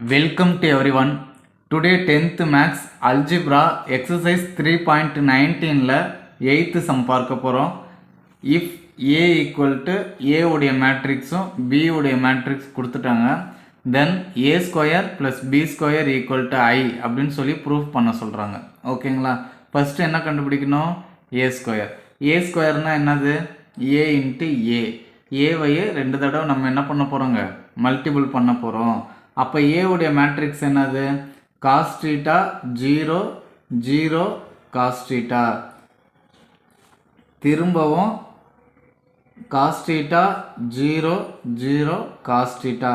Welcome to everyone. Today 10th Maths Algebra exercise 3.19 ல 8th sum பார்க்க போறோம். If A equal to A உடைய மேட்ரிக்ஸும் B உடைய matrix கொடுத்துட்டாங்க, then A square plus B square equal to I அப்படின்னு சொல்லி proof பண்ண சொல்றாங்க. ஓகேங்களா? ஃபர்ஸ்ட் என்ன கண்டுபிடிக்கணும்? A square. A squareனா என்னது? A into A. A வையே ரெண்டு தடவை நம்ம என்ன பண்ண போறோங்க? மல்டிபிள் பண்ண போறோம். அப்போ A உடைய மேட்ரிக்ஸ் என்னது? cos theta 0 0 cos theta. திரும்பவும் cos theta 0 0 cos theta.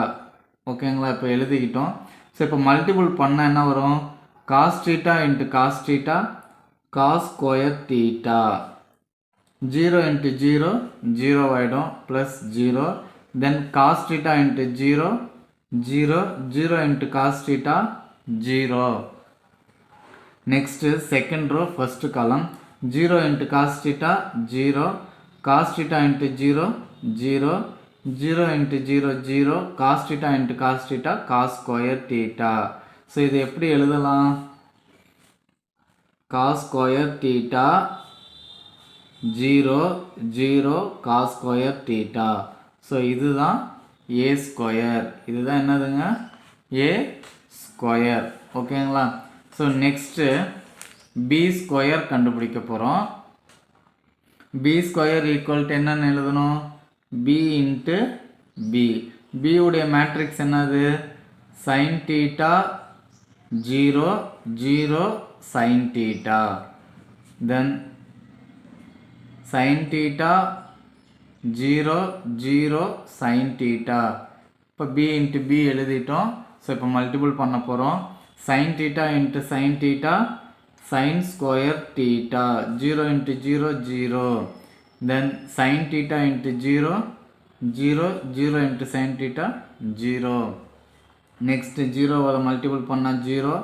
ஓகேங்களா? இப்போ எழுதிக்கிட்டோம். ஸோ இப்போ மல்டிபிள் பண்ணால் என்ன வரும்? cos theta into cos theta cos square theta. 0 into 0 0 ஆகிடும் ப்ளஸ் 0. தென் cos theta into 0 0 0 into cos theta 0. Next second row first column 0 into cos theta 0 cos theta into 0 0 0 into 0 0 cos theta into cos theta cos square theta. So இது எப்படி எழுதலாம்? cos square theta 0 0 cos square theta. So இதுதான் A square. இதுதான் என்னதுங்க? A square. ஓகேங்களா? So next B square கண்டுபிடிக்க போகிறோம். B square equal to என்னன்னு எழுதணும்? B into B. B உடைய மேட்ரிக்ஸ் என்னது? sin theta 0 0 sin theta. தென் sin theta 0 0 sin theta. இப்போ B into B எழுதிட்டோம். ஸோ இப்போ மல்டிபிள் பண்ண போகிறோம். sin theta into sin theta sin square theta. 0 into 0 0. then sin theta into 0 0 0 into sin theta 0. Next 0 வர multiple பண்ணால் 0.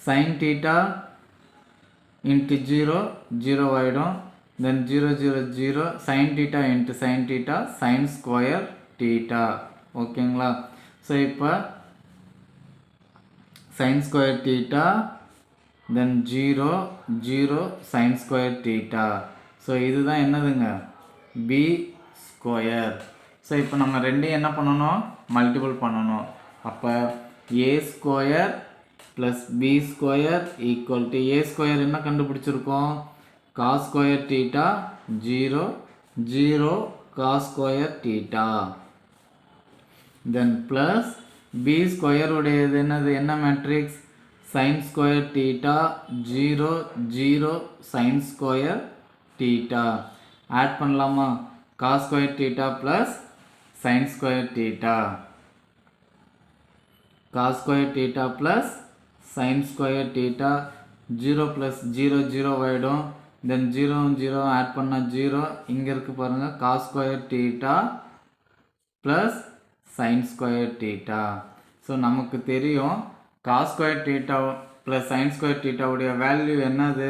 sin theta into 0 0 ஆகிடும். then 0 0 0 sin theta into sin theta sin square theta. ஓகேங்களா? So இப்போ sin square theta then 0 0 sin square theta. So இதுதான் என்னதுங்க? B square. So இப்போ நம்ம ரெண்டையும் என்ன பண்ணணும்? மல்டிபிள் பண்ணணும். அப்போ A square plus B square equal to A square என்ன கண்டுபிடிச்சிருக்கோம்? cos square theta 0 0 cos square theta. then plus B square உடையது என்னது? என்ன matrix? sin square theta 0 0 sin square theta. Add பண்ணலாமா? cos square theta plus sin square theta. cos square theta plus sin square theta 0 plus 0 0 ஆகிடும். தென் 0 0 add பண்ணால் 0. இங்கே இருக்குது பாருங்கள் cos square theta plus sin square theta. So நமக்கு தெரியும் cos square theta plus sin square theta உடைய value என்னது?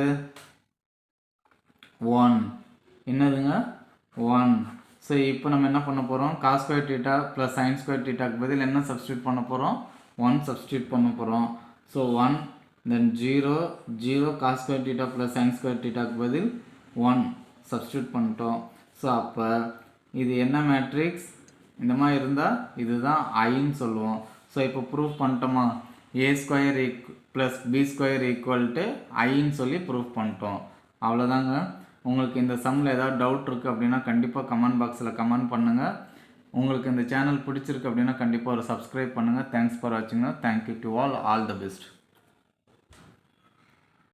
1. என்னதுங்க? 1. ஸோ இப்போ நம்ம என்ன பண்ண போகிறோம்? cos square theta plus sin square thetaக்கு பதில் என்ன சப்ஸ்டியூட் பண்ண போகிறோம்? 1 சப்ஸ்டியூட் பண்ண போகிறோம். So 1 then 0 0 cos square theta plus sin square theta க்கு பதில் 1 சப்ஸ்டியூட் பண்ணிட்டோம். ஸோ அப்போ இது என்ன மேட்ரிக்ஸ்? இந்த மாதிரி இருந்தால் இதுதான் ஐன்னு சொல்லுவோம். ஸோ இப்போ ப்ரூஃப் பண்ணிட்டோமா? A square plus B square equal to ஐன்னு சொல்லி ப்ரூஃப் பண்ணிட்டோம். அவ்வளோதாங்க. உங்களுக்கு இந்த சம்மில் ஏதாவது டவுட் இருக்குது அப்படின்னா கண்டிப்பாக கமெண்ட் பாக்ஸில் கமெண்ட் பண்ணுங்கள். உங்களுக்கு இந்த சேனல் பிடிச்சிருக்கு அப்படின்னா கண்டிப்பாக ஒரு சப்ஸ்கிரைப் பண்ணுங்கள். தேங்க்ஸ் ஃபார் வாட்சிங். Thank you to all the best.